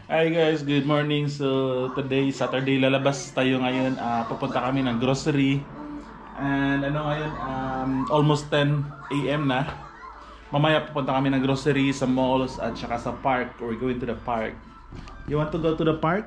Hi guys, good morning. So today Saturday, lalabas tayo ngayon. Pupunta kami ng grocery. And ano ngayon, almost 10 AM na. Mamaya pupunta kami ng grocery sa malls at saka sa park. We're going to the park. You want to go to the park?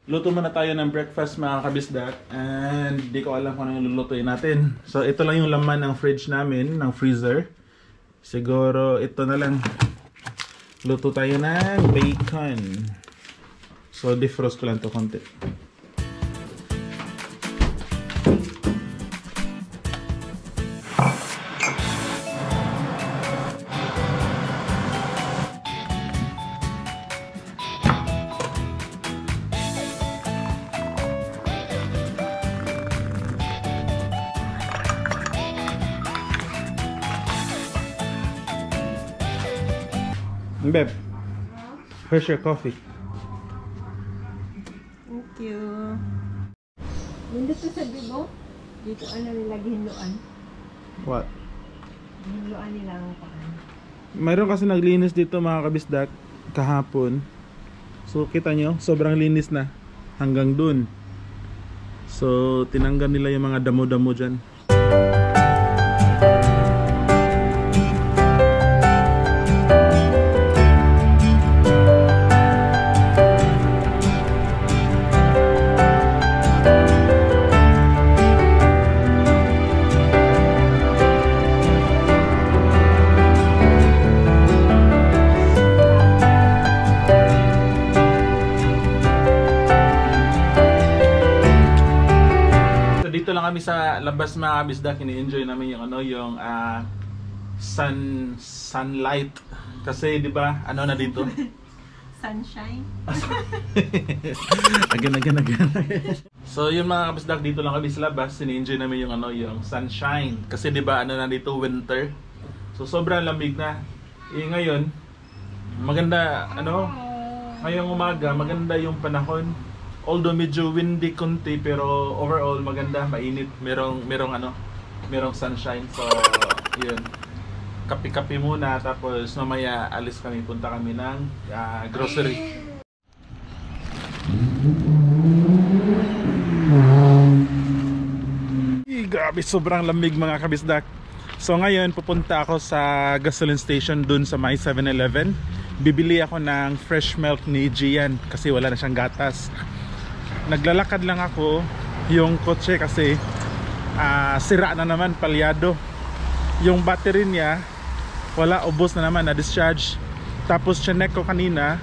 Luto muna tayo ng breakfast mga kabisdak. And di ko alam kung ano yung lulutuin natin. So ito lang yung laman ng fridge namin, ng freezer. Siguro ito na lang. Luto tayo ng bacon. So defrost ko lang to konti. Beb, here's your coffee. Thank you. Nandito sa Bibo, dito ano nila gihinluan. What? Gihinluan nila ang paan. Mayroon kasi naglinis dito mga kabisdak kahapon. So kita nyo, sobrang linis na hanggang dun. So tinanggal nila yung mga damo-damo dyan. Dito lang kami sa labas mga kabisdak, ini-enjoy namin yung ano, yung sunlight kasi 'di ba? Ano na dito? Sunshine. again. So yun mga kabisdak, dito lang kami sa labas, ini-enjoy namin yung ano, yung sunshine kasi 'di ba ano na dito, winter. So sobrang lamig na. Ngayon maganda ano, ngayong umaga maganda yung panahon. Although medyo windy konti, pero overall maganda, mainit, merong sunshine. So yun, kape-kape muna, tapos mamaya alis kami, punta kami ng grocery. Grabe, sobrang lamig mga kabisdak. So ngayon pupunta ako sa gasoline station dun sa may 7-Eleven. Bibili ako ng fresh milk ni Jian kasi wala na siyang gatas. Naglalakad lang ako, yung kotse kasi sira na naman, palyado. Yung battery niya wala, ubos na naman, na discharge. Tapos chinek ko kanina,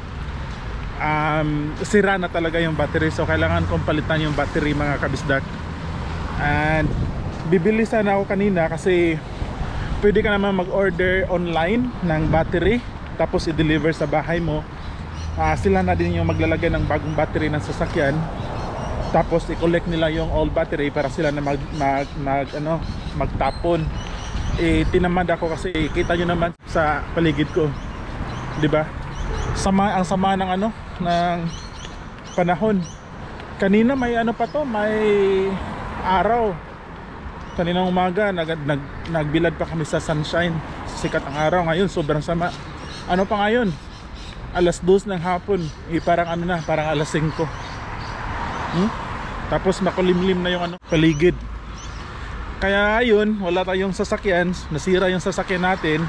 sira na talaga yung battery. So kailangan kong palitan yung battery mga kabisdak. And bibili sana ako kanina kasi pwede ka naman mag-order online ng battery, tapos i-deliver sa bahay mo. Sila na din yung maglalagay ng bagong battery ng sasakyan, tapos i-collect nila yung old battery para sila na magtapon. Tinamad ako kasi kita nyo naman sa paligid ko, 'di ba? Ang sama ng ng panahon. Kanina may pa to, may araw. Kaninang umaga nagbilad pa kami sa sunshine, sikat ang araw. Ngayon sobrang sama. Ano pa ngayon? Alas 2 ng hapon, parang parang alas 5. Tapos makulimlim na yung paligid. Kaya ayun, wala tayong sasakyan, nasira yung sasakyan natin.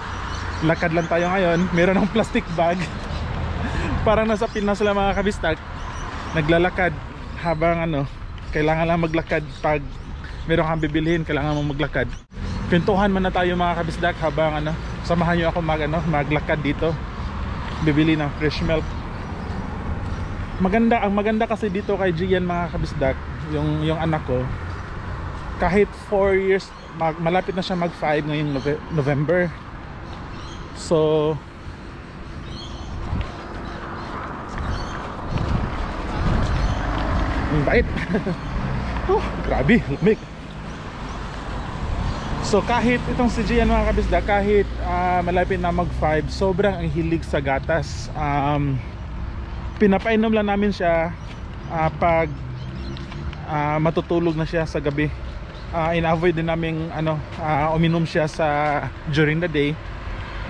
Lakad lang tayo ngayon, meron ng plastic bag. Parang nasa Pinas sila mga kabistak. Naglalakad habang kailangan lang maglakad. Pag meron kang bibilhin, kailangan mo maglakad. Pintuhan man na tayo mga kabisdak habang samahan nyo ako maglakad dito. Bibili ng fresh milk. Ang maganda kasi dito kay Jian mga kabisdak, yung anak ko, kahit 4 years, malapit na siya mag 5 ngayong November. So ang bait. Grabe, lamig. So kahit itong si Jian mga kabisdak, kahit malapit na mag 5, sobrang ang hilig sa gatas. Pinapainom lang namin siya pag matutulog na siya sa gabi. in-avoid din namin uminom siya during the day,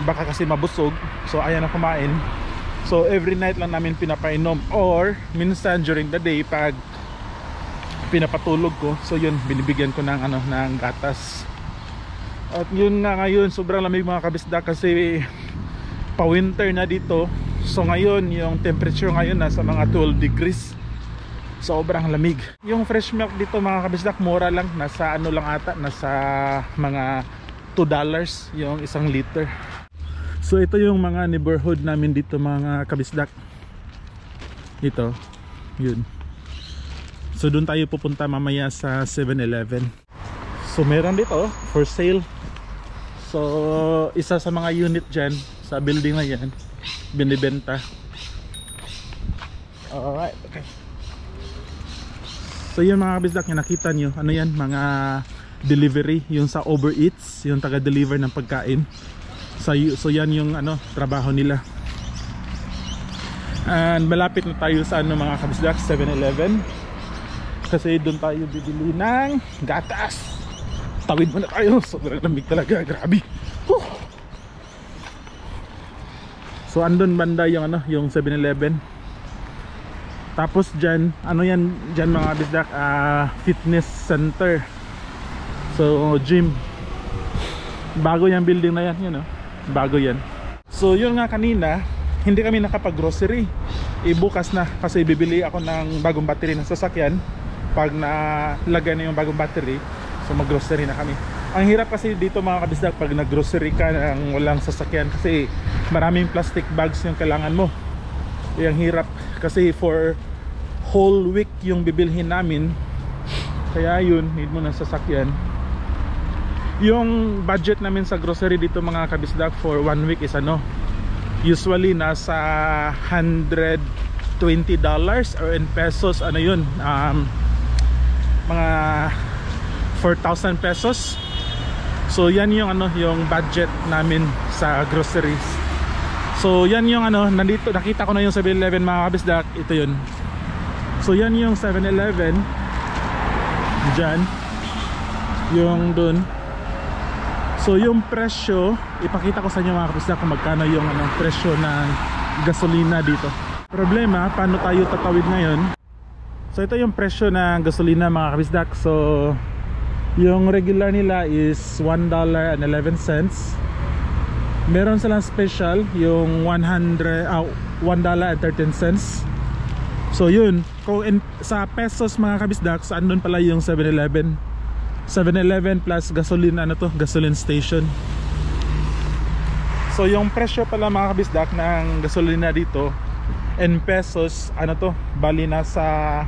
baka kasi mabusog. So ayaw na kumain. So every night lang namin pinapainom, or minsan during the day pag pinapatulog ko, so yun, binibigyan ko ng ng gatas. At yun nga, ngayon sobrang lamig mga kabisdak kasi pa winter na dito. So ngayon yung temperature ngayon nasa mga 12 degrees. Sobrang lamig. Yung fresh milk dito mga kabisdak mura lang, nasa lang ata, nasa mga $2 yung 1 liter. So ito yung mga neighborhood namin dito mga kabisdak. Ito, yun. So doon tayo pupunta mamaya sa 7-Eleven. So meron dito for sale. So isa sa mga unit dyan sa building na yan, binibenta. Alright, okay. So yun mga kabisdak, yung nakita nyo, ano yan, mga delivery, yung sa Uber Eats, yung taga-deliver ng pagkain. So yan yung trabaho nila. And malapit na tayo sa mga kabisdak, 7-Eleven. Kasi doon tayo bibili ng gatas. Tawid muna tayo, sobrang lamig talaga, grabe. So andun banda yung yung 7-Eleven. Tapos dyan, yan dyan mga bisdak, fitness center. So gym. Bago yung building na yan, bago yan. So yun nga, kanina hindi kami nakapag-grocery. Bukas na kasi bibili ako ng bagong battery ng sasakyan. Pag nalagay na yung bagong battery, so mag-grocery na kami. Ang hirap kasi dito mga kabisdak pag nag-grocery ka ng walang sasakyan, kasi maraming plastic bags yung kailangan mo. Ang hirap kasi for whole week yung bibilhin namin. Kaya yun, need mo ng sasakyan. Yung budget namin sa grocery dito mga kabisdak for 1 week is usually nasa $120 or in pesos yun, mga 4,000 pesos. So yan yung yung budget namin sa groceries. So yan yung nandito, nakita ko na yung 7-Eleven mga kabisdak. Ito yun. So yan yung 7-Eleven dyan, yung dun. So yung presyo, ipakita ko sa inyo mga kabisdak kung magkano yung presyo ng gasolina dito. Problema, paano tayo tatawid ngayon? So ito yung presyo ng gasolina mga kabisdak. So yung regular nila is $1.11. Meron silang special yung $1.13. So yun, kung sa pesos mga kabisdak, saan doon pala yung 7-Eleven. 7-Eleven plus gasoline, gasoline station. So yung presyo pala mga kabisdak ng gasolina dito in pesos, bali nasa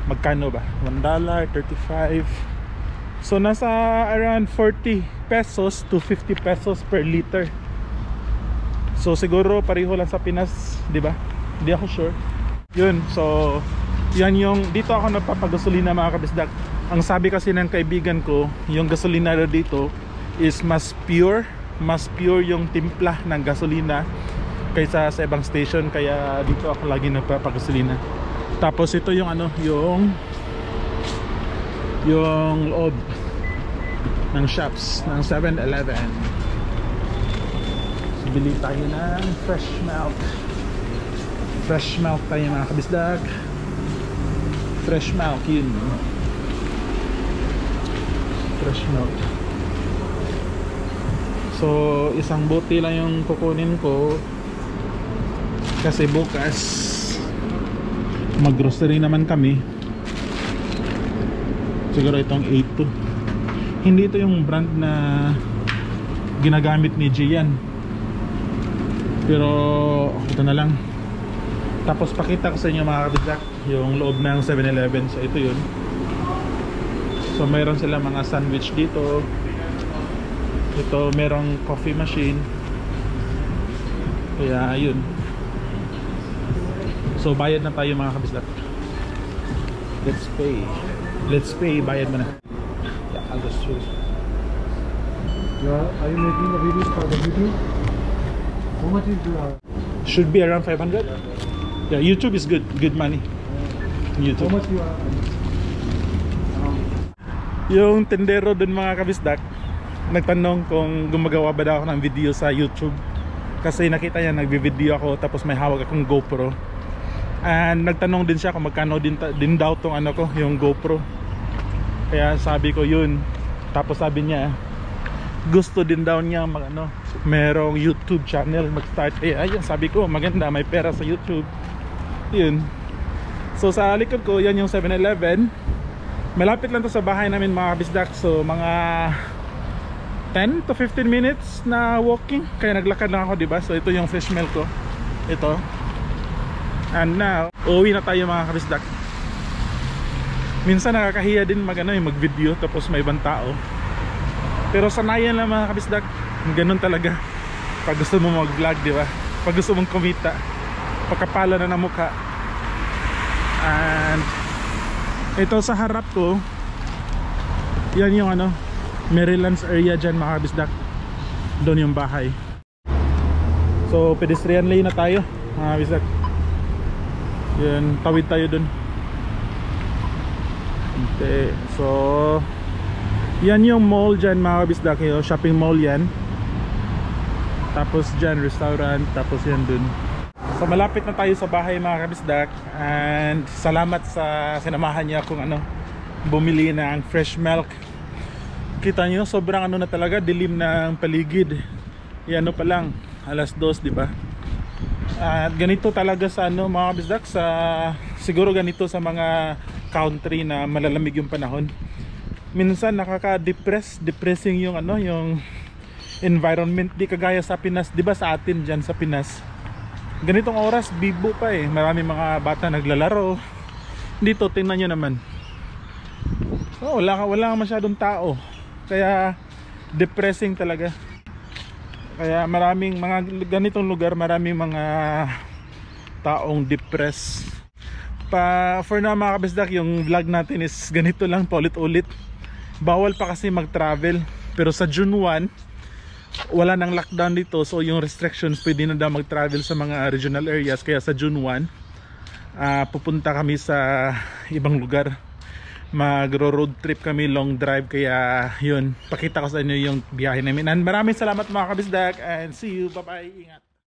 magkano ba? $1.35. So nasa around 40 pesos to 50 pesos per liter. So siguro pareho lang sa Pinas, di ba? Hindi ako sure. Yun, so yan yung dito ako nagpapagasolina mga kabisdak. Ang sabi kasi ng kaibigan ko, yung gasolina dito is mas pure yung timpla ng gasolina kaysa sa ibang station, kaya dito ako lagi nagpapagasolina. Tapos ito yung yung loob ng shops ng 7-Eleven. So, bili tayo ng fresh milk. Fresh milk tayo mga kabisdak. Fresh milk, yun. Fresh milk. So isang bote lang yung kukunin ko kasi bukas mag-grocery naman kami. Siguro itong 82. Hindi ito yung brand na ginagamit ni Jian, pero ito na lang. Tapos pakita ko sa inyo mga kabisdak yung loob ng 7-Eleven. So ito yun. So mayroon sila mga sandwich dito. Ito merong coffee machine. Kaya yun. So bayad na tayo mga kabisdak. Let's pay, bayad mo na. Yeah, I'll just choose. Are you making a video for the video? How much is Should be around 500. Yeah, YouTube is good money. YouTube. How much you are? Yung tendero dun mga kabisdak nagtanong kung gumagawa ba daw ako ng video sa YouTube. Kasi nakita niya nagbi-video ako tapos may hawak akong GoPro. And nagtanong din siya kung magkano din daw tong ano ko, yung GoPro. Kaya sabi ko yun. Tapos sabi niya gusto din daw niya merong YouTube channel mag-start. Ayun, sabi ko maganda, may pera sa YouTube. Yun. So sa likod ko, yan yung 7-Eleven. Malapit lang to sa bahay namin mga kabisdak. So mga 10 to 15 minutes na walking. Kaya naglakad lang ako, diba? So ito yung fresh milk ko. Ito. And now, uuwi na tayo mga kabisdak. Minsan nakakahiya din mag-video tapos may ibang tao. Pero sanayan lang mga kabisdak. Ganun talaga. Pag gusto mo mag-vlog, diba? Pag gusto mong kumita, pagkapala na ng mukha. And ito sa harap ko, yan yung Maryland's area dyan mga kabisdak. Doon yung bahay. So pedestrian lane na tayo mga kabisdak. Yan, tawid tayo doon. Okay, so yan yung mall dyan mga kabisdak, shopping mall yan. Tapos dyan restaurant, tapos yan dun. So malapit na tayo sa bahay mga kabisdak. And salamat sa sinamahan niya kung bumili ng fresh milk. Kita nyo sobrang na talaga, dilim ng paligid. Yan pa lang, alas 2, diba? At ganito talaga sa mga kabisdak, siguro ganito sa mga country na malalamig yung panahon. Minsan depressing yung yung environment, di kagaya sa Pinas, di ba sa atin dyan sa Pinas ganitong oras bibo pa marami mga bata naglalaro. Dito tingnan nyo naman, wala masyadong tao, kaya depressing talaga. Kaya maraming mga ganitong lugar, maraming mga taong depressed. For now mga kabisdak, yung vlog natin is ganito lang, paulit-ulit. Bawal pa kasi mag-travel. Pero sa June 1 wala nang lockdown dito, so yung restrictions pwede na daw mag-travel sa mga regional areas. Kaya sa June 1 pupunta kami sa ibang lugar, magro-road trip kami, long drive. Kaya yun, pakita ko sa inyo yung biyahe namin. And maraming salamat mga kabisdak, and see you, bye bye, ingat.